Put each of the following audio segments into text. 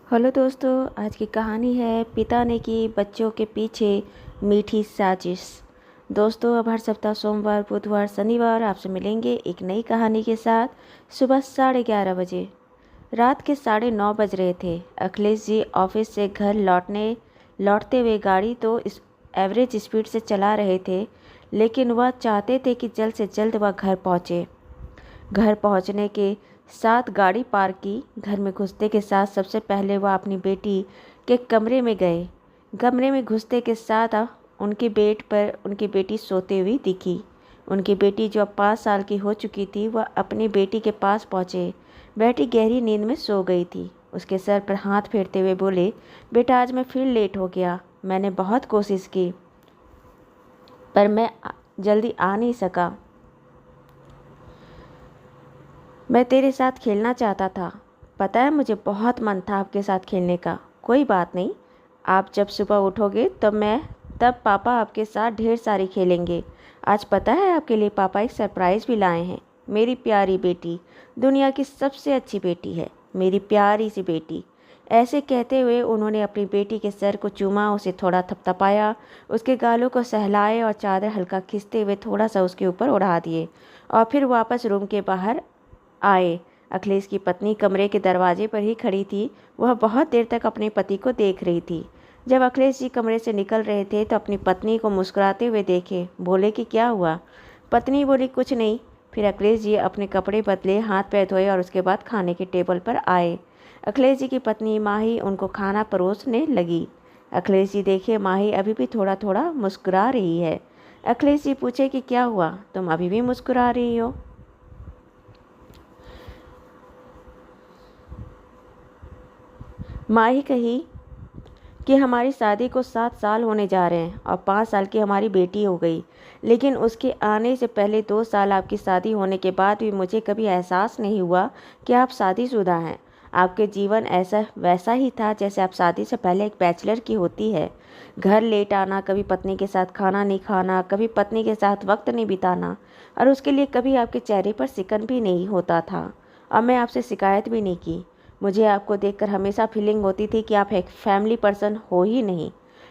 Hello दोस्तों, आज की कहानी है पिता ने की बच्चों के पीछे मीठी साजिश। दोस्तों, अब हर सप्ताह सोमवार, बुधवार, शनिवार आपसे मिलेंगे एक नई कहानी के साथ सुबह 11:30 बजे। रात के 9:30 बज रहे थे। अखिलेश जी ऑफिस से घर लौटते हुए गाड़ी तो इस एवरेज स्पीड से चला रहे थे, लेकिन वह चाहते थे कि जल्द से जल्द वह घर पहुँचे। घर पहुंचने के साथ गाड़ी पार्क की। घर में घुसते के साथ सबसे पहले वह अपनी बेटी के कमरे में गए। कमरे में घुसते के साथ उनके बेड पर उनकी बेटी सोते हुई दिखी। उनकी बेटी जो अब 5 साल की हो चुकी थी, वह अपनी बेटी के पास पहुंचे। बेटी गहरी नींद में सो गई थी। उसके सर पर हाथ फेरते हुए बोले, बेटा आज मैं फिर लेट हो गया। मैंने बहुत कोशिश की पर मैं जल्दी आ नहीं सका। मैं तेरे साथ खेलना चाहता था। पता है, मुझे बहुत मन था आपके साथ खेलने का। कोई बात नहीं, आप जब सुबह उठोगे तब पापा आपके साथ ढेर सारी खेलेंगे। आज पता है, आपके लिए पापा एक सरप्राइज़ भी लाए हैं। मेरी प्यारी बेटी दुनिया की सबसे अच्छी बेटी है, मेरी प्यारी सी बेटी। ऐसे कहते हुए उन्होंने अपनी बेटी के सर को चूमा, उसे थोड़ा थपथपाया, उसके गालों को सहलाए और चादर हल्का खींचते हुए थोड़ा सा उसके ऊपर उड़ा दिए और फिर वापस रूम के बाहर आए। अखिलेश की पत्नी कमरे के दरवाजे पर ही खड़ी थी। वह बहुत देर तक अपने पति को देख रही थी। जब अखिलेश जी कमरे से निकल रहे थे तो अपनी पत्नी को मुस्कुराते हुए देखे। बोले कि क्या हुआ? पत्नी बोली, कुछ नहीं। फिर अखिलेश जी अपने कपड़े बदले, हाथ पैर धोए और उसके बाद खाने के टेबल पर आए। अखिलेश जी की पत्नी माही उनको खाना परोसने लगी। अखिलेश जी देखे माही अभी भी थोड़ा थोड़ा मुस्कुरा रही है। अखिलेश जी पूछे कि क्या हुआ, तुम अभी भी मुस्कुरा रही हो? माही कही कि हमारी शादी को 7 साल होने जा रहे हैं और 5 साल की हमारी बेटी हो गई, लेकिन उसके आने से पहले 2 साल आपकी शादी होने के बाद भी मुझे कभी एहसास नहीं हुआ कि आप शादीशुदा हैं। आपके जीवन ऐसा वैसा ही था जैसे आप शादी से पहले एक बैचलर की होती है। घर लेट आना, कभी पत्नी के साथ खाना नहीं खाना, कभी पत्नी के साथ वक्त नहीं बिताना, और उसके लिए कभी आपके चेहरे पर सिकन भी नहीं होता था। और मैं आपसे शिकायत भी नहीं की। मुझे आपको देखकर हमेशा फीलिंग होती थी कि आप एक फैमिली पर्सन हो ही नहीं।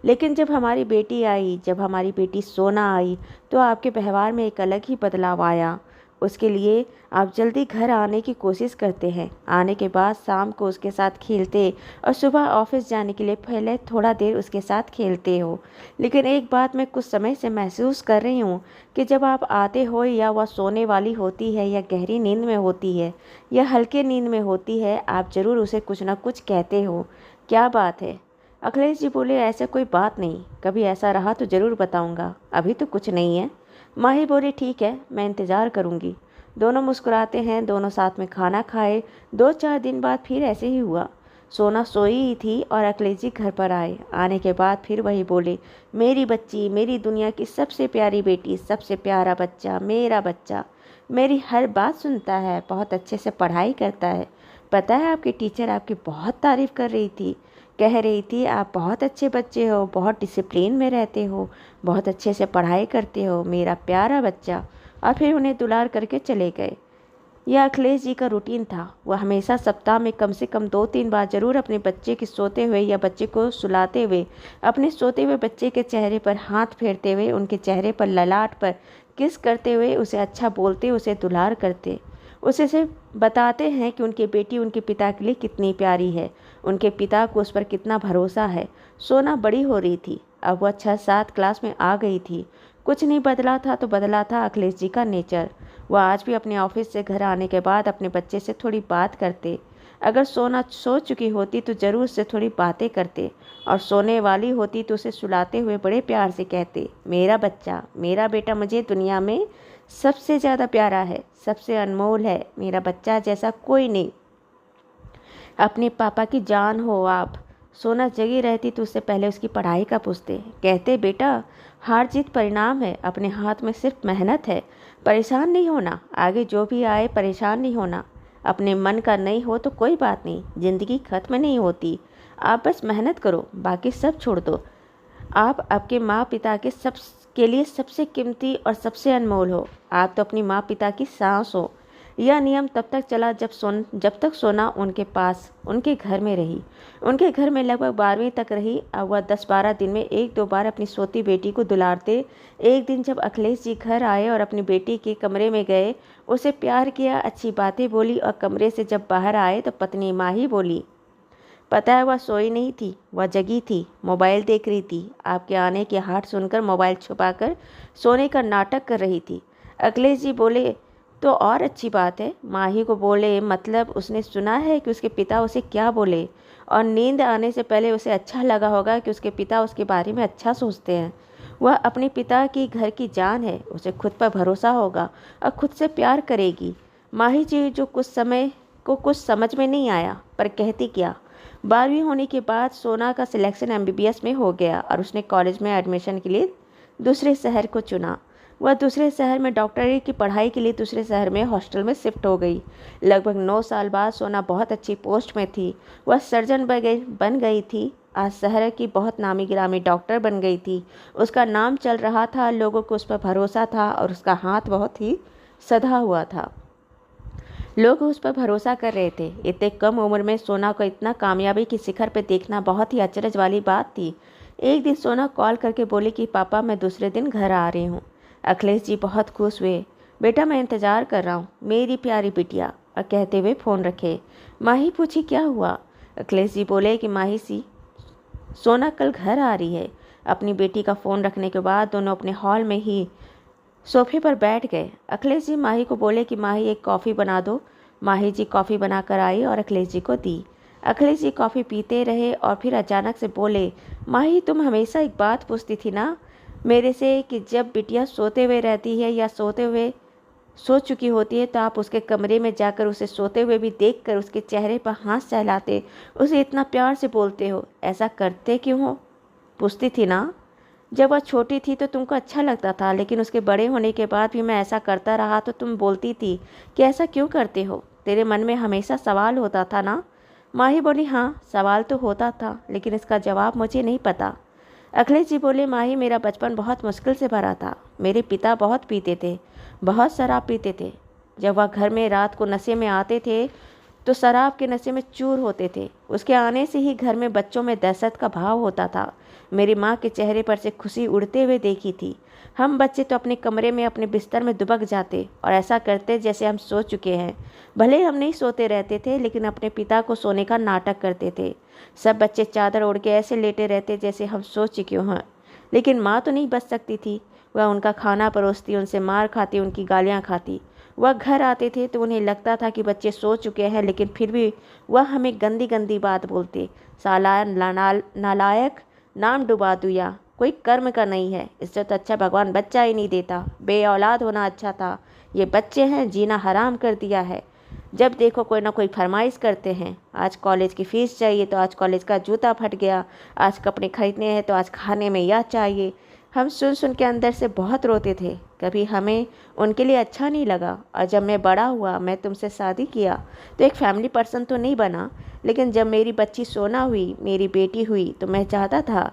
लेकिन जब हमारी बेटी आई, जब हमारी बेटी सोना आई, तो आपके व्यवहार में एक अलग ही बदलाव आया। उसके लिए आप जल्दी घर आने की कोशिश करते हैं। आने के बाद शाम को उसके साथ खेलते और सुबह ऑफिस जाने के लिए पहले थोड़ा देर उसके साथ खेलते हो। लेकिन एक बात मैं कुछ समय से महसूस कर रही हूँ कि जब आप आते हो, या वह सोने वाली होती है, या गहरी नींद में होती है, या हल्के नींद में होती है, आप ज़रूर उसे कुछ ना कुछ कहते हो। क्या बात है? अखिलेश जी बोले, ऐसा कोई बात नहीं, कभी ऐसा रहा तो ज़रूर बताऊंगा, अभी तो कुछ नहीं है। माही बोली, ठीक है, मैं इंतज़ार करूंगी। दोनों मुस्कुराते हैं। दोनों साथ में खाना खाए। 2-4 दिन बाद फिर ऐसे ही हुआ। सोना सोई ही थी और अखिलेश जी घर पर आए। आने के बाद फिर वही बोले, मेरी बच्ची, मेरी दुनिया की सबसे प्यारी बेटी, सबसे प्यारा बच्चा, मेरा बच्चा, मेरी हर बात सुनता है, बहुत अच्छे से पढ़ाई करता है। पता है, आपकी टीचर आपकी बहुत तारीफ़ कर रही थी। कह रही थी आप बहुत अच्छे बच्चे हो, बहुत डिसिप्लिन में रहते हो, बहुत अच्छे से पढ़ाई करते हो, मेरा प्यारा बच्चा। और फिर उन्हें दुलार करके चले गए। यह अखिलेश जी का रूटीन था। वह हमेशा सप्ताह में कम से कम 2-3 बार जरूर अपने बच्चे के सोते हुए या बच्चे को सुलाते हुए अपने सोते हुए बच्चे के चेहरे पर हाथ फेरते हुए, उनके चेहरे पर, ललाट पर किस करते हुए, उसे अच्छा बोलते, उसे दुलार करते, उसे से बताते हैं कि उनकी बेटी उनके पिता के लिए कितनी प्यारी है, उनके पिता को उस पर कितना भरोसा है। सोना बड़ी हो रही थी। अब वह 6-7 क्लास में आ गई थी। कुछ नहीं बदला था तो बदला था अखिलेश जी का नेचर। वह आज भी अपने ऑफिस से घर आने के बाद अपने बच्चे से थोड़ी बात करते। अगर सोना सो चुकी होती तो ज़रूर उससे थोड़ी बातें करते, और सोने वाली होती तो उसे सुलाते हुए बड़े प्यार से कहते, मेरा बच्चा, मेरा बेटा मुझे दुनिया में सबसे ज़्यादा प्यारा है, सबसे अनमोल है, मेरा बच्चा जैसा कोई नहीं। अपने पापा की जान हो आप। सोना जगी रहती तो उससे पहले उसकी पढ़ाई का पूछते। कहते, बेटा, हार जीत परिणाम है, अपने हाथ में सिर्फ मेहनत है। परेशान नहीं होना, आगे जो भी आए परेशान नहीं होना। अपने मन का नहीं हो तो कोई बात नहीं, ज़िंदगी खत्म नहीं होती। आप बस मेहनत करो, बाकी सब छोड़ दो। आप आपके माँ पिता के लिए सबसे कीमती और सबसे अनमोल हो। आप तो अपनी माँ पिता की सांस हो। यह नियम तब तक चला जब तक सोना उनके पास उनके घर में रही। उनके घर में लगभग 12वीं तक रही। अब वह 10-12 दिन में 1-2 बार अपनी सोती बेटी को दुलारते। एक दिन जब अखिलेश जी घर आए और अपनी बेटी के कमरे में गए, उसे प्यार किया, अच्छी बातें बोली और कमरे से जब बाहर आए तो पत्नी माही बोली, पता है वह सोई नहीं थी, वह जगी थी, मोबाइल देख रही थी। आपके आने की आहट सुनकर मोबाइल छुपाकर सोने का नाटक कर रही थी। अखिलेश जी बोले, तो और अच्छी बात है। माही को बोले, मतलब उसने सुना है कि उसके पिता उसे क्या बोले, और नींद आने से पहले उसे अच्छा लगा होगा कि उसके पिता उसके बारे में अच्छा सोचते हैं। वह अपने पिता की घर की जान है, उसे खुद पर भरोसा होगा और खुद से प्यार करेगी। माही जी जो कुछ समझ में नहीं आया, पर कहती क्या। 12वीं होने के बाद सोना का सिलेक्शन MBBS में हो गया और उसने कॉलेज में एडमिशन के लिए दूसरे शहर को चुना। वह दूसरे शहर में डॉक्टरी की पढ़ाई के लिए दूसरे शहर में हॉस्टल में शिफ्ट हो गई। लगभग 9 साल बाद सोना बहुत अच्छी पोस्ट में थी। वह सर्जन बन गई थी। आज शहर की बहुत नामी गिरामी डॉक्टर बन गई थी। उसका नाम चल रहा था, लोगों को उस पर भरोसा था और उसका हाथ बहुत ही सधा हुआ था। लोग उस पर भरोसा कर रहे थे। इतने कम उम्र में सोना को इतना कामयाबी की शिखर पर देखना बहुत ही अचरज वाली बात थी। एक दिन सोना कॉल करके बोली कि पापा मैं दूसरे दिन घर आ रही हूँ। अखिलेश जी बहुत खुश हुए। बेटा मैं इंतज़ार कर रहा हूँ, मेरी प्यारी बिटिया, और कहते हुए फ़ोन रखे। माही पूछी क्या हुआ। अखिलेश जी बोले कि माही सी सोना कल घर आ रही है। अपनी बेटी का फ़ोन रखने के बाद दोनों अपने हॉल में ही सोफे पर बैठ गए। अखिलेश जी माही को बोले कि माही एक कॉफ़ी बना दो। माही जी कॉफ़ी बनाकर आई और अखिलेश जी को दी। अखिलेश जी कॉफ़ी पीते रहे और फिर अचानक से बोले, माही तुम हमेशा एक बात पूछती थी ना मेरे से कि जब बिटिया सोते हुए रहती है या सो चुकी होती है तो आप उसके कमरे में जाकर उसे सोते हुए भी देखकर उसके चेहरे पर हाथ सहलाते, उसे इतना प्यार से बोलते हो, ऐसा करते क्यों हो? पूछती थी ना। जब वह छोटी थी तो तुमको अच्छा लगता था, लेकिन उसके बड़े होने के बाद भी मैं ऐसा करता रहा तो तुम बोलती थी कि ऐसा क्यों करते हो? तेरे मन में हमेशा सवाल होता था ना। माही बोली, हाँ सवाल तो होता था, लेकिन इसका जवाब मुझे नहीं पता। अखिलेश जी बोले, माही मेरा बचपन बहुत मुश्किल से भरा था। मेरे पिता बहुत पीते थे, बहुत शराब पीते थे। जब वह घर में रात को नशे में आते थे तो शराब के नशे में चूर होते थे। उसके आने से ही घर में बच्चों में दहशत का भाव होता था। मेरी माँ के चेहरे पर से खुशी उड़ते हुए देखी थी। हम बच्चे तो अपने कमरे में अपने बिस्तर में दुबक जाते और ऐसा करते जैसे हम सो चुके हैं। भले हम नहीं सोते रहते थे, लेकिन अपने पिता को सोने का नाटक करते थे। सब बच्चे चादर ओढ़ के ऐसे लेटे रहते जैसे हम सो चुके हों। लेकिन माँ तो नहीं बच सकती थी। वह उनका खाना परोसती, उनसे मार खाती, उनकी गालियाँ खाती। वह घर आते थे तो उन्हें लगता था कि बच्चे सो चुके हैं, लेकिन फिर भी वह हमें गंदी गंदी बात बोलते। साला नालायक, नाम डुबा दिया, कोई कर्म का नहीं है, इससे तो अच्छा भगवान बच्चा ही नहीं देता, बे औलाद होना अच्छा था। ये बच्चे हैं, जीना हराम कर दिया है। जब देखो कोई ना कोई फरमाइश करते हैं। आज कॉलेज की फ़ीस चाहिए तो आज कॉलेज का जूता फट गया, आज कपड़े खरीदने हैं तो आज खाने में यह चाहिए। हम सुन सुन के अंदर से बहुत रोते थे। कभी हमें उनके लिए अच्छा नहीं लगा। और जब मैं बड़ा हुआ, मैं तुमसे शादी किया तो एक फैमिली पर्सन तो नहीं बना, लेकिन जब मेरी बच्ची सोना हुई, मेरी बेटी हुई, तो मैं चाहता था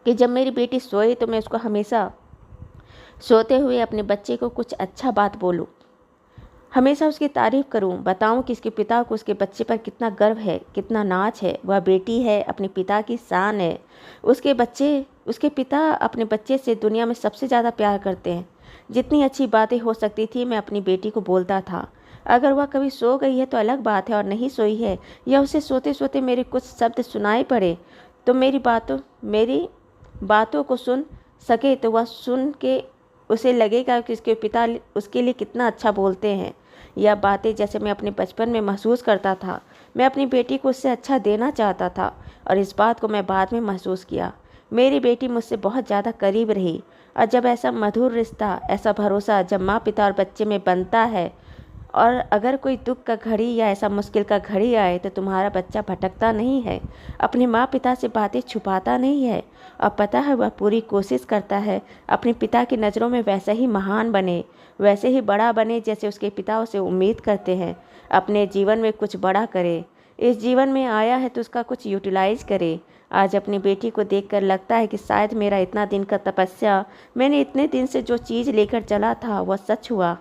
कि जब मेरी बेटी सोए तो मैं उसको हमेशा सोते हुए अपने बच्चे को कुछ अच्छा बात बोलूं, हमेशा उसकी तारीफ़ करूं, बताऊं कि इसके पिता को उसके बच्चे पर कितना गर्व है, कितना नाज है। वह बेटी है, अपने पिता की शान है। उसके पिता अपने बच्चे से दुनिया में सबसे ज़्यादा प्यार करते हैं। जितनी अच्छी बातें हो सकती थी मैं अपनी बेटी को बोलता था। अगर वह कभी सो गई है तो अलग बात है, और नहीं सोई है या उसे सोते सोते मेरे कुछ शब्द सुनाई पड़े तो मेरी बातों को सुन सके तो वह सुन के उसे लगेगा कि उसके पिता उसके लिए कितना अच्छा बोलते हैं। यह बातें जैसे मैं अपने बचपन में महसूस करता था। मैं अपनी बेटी को उससे अच्छा देना चाहता था, और इस बात को मैं बाद में महसूस किया। मेरी बेटी मुझसे बहुत ज़्यादा करीब रही, और जब ऐसा मधुर रिश्ता, ऐसा भरोसा जब माँ पिता और बच्चे में बनता है, और अगर कोई दुख का घड़ी या ऐसा मुश्किल का घड़ी आए तो तुम्हारा बच्चा भटकता नहीं है, अपने माँ पिता से बातें छुपाता नहीं है, और पता है वह पूरी कोशिश करता है अपने पिता की नज़रों में वैसे ही महान बने, वैसे ही बड़ा बने जैसे उसके पिता उसे उम्मीद करते हैं। अपने जीवन में कुछ बड़ा करे। इस जीवन में आया है तो उसका कुछ यूटिलाइज करे। आज अपनी बेटी को देखकर लगता है कि शायद मेरा इतना दिन का तपस्या, मैंने इतने दिन से जो चीज़ लेकर चला था वह सच हुआ।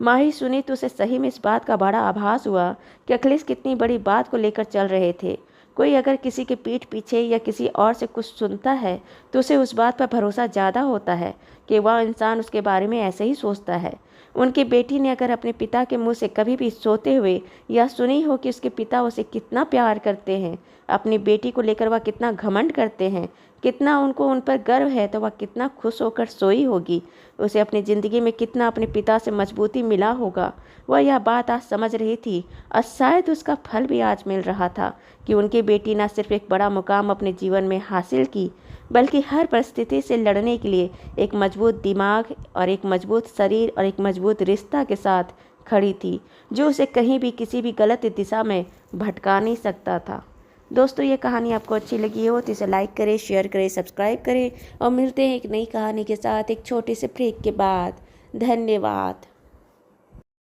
माही सुनी तो उसे सही में इस बात का बड़ा आभास हुआ कि अखिलेश कितनी बड़ी बात को लेकर चल रहे थे। कोई अगर किसी के पीठ पीछे या किसी और से कुछ सुनता है तो उसे उस बात पर भरोसा ज़्यादा होता है कि वह इंसान उसके बारे में ऐसे ही सोचता है। उनकी बेटी ने अगर अपने पिता के मुंह से कभी भी सोते हुए या सुनी हो कि उसके पिता उसे कितना प्यार करते हैं, अपनी बेटी को लेकर वह कितना घमंड करते हैं, कितना उनको उन पर गर्व है, तो वह कितना खुश होकर सोई होगी। उसे अपनी ज़िंदगी में कितना अपने पिता से मजबूती मिला होगा। वह यह बात आज समझ रही थी और शायद उसका फल भी आज मिल रहा था कि उनकी बेटी न सिर्फ एक बड़ा मुकाम अपने जीवन में हासिल की, बल्कि हर परिस्थिति से लड़ने के लिए एक मजबूत दिमाग और एक मजबूत शरीर और एक मजबूत रिश्ता के साथ खड़ी थी, जो उसे कहीं भी किसी भी गलत दिशा में भटका नहीं सकता था। दोस्तों, ये कहानी आपको अच्छी लगी हो तो इसे लाइक करें, शेयर करें, सब्सक्राइब करें और मिलते हैं एक नई कहानी के साथ एक छोटे से ब्रेक के बाद। धन्यवाद।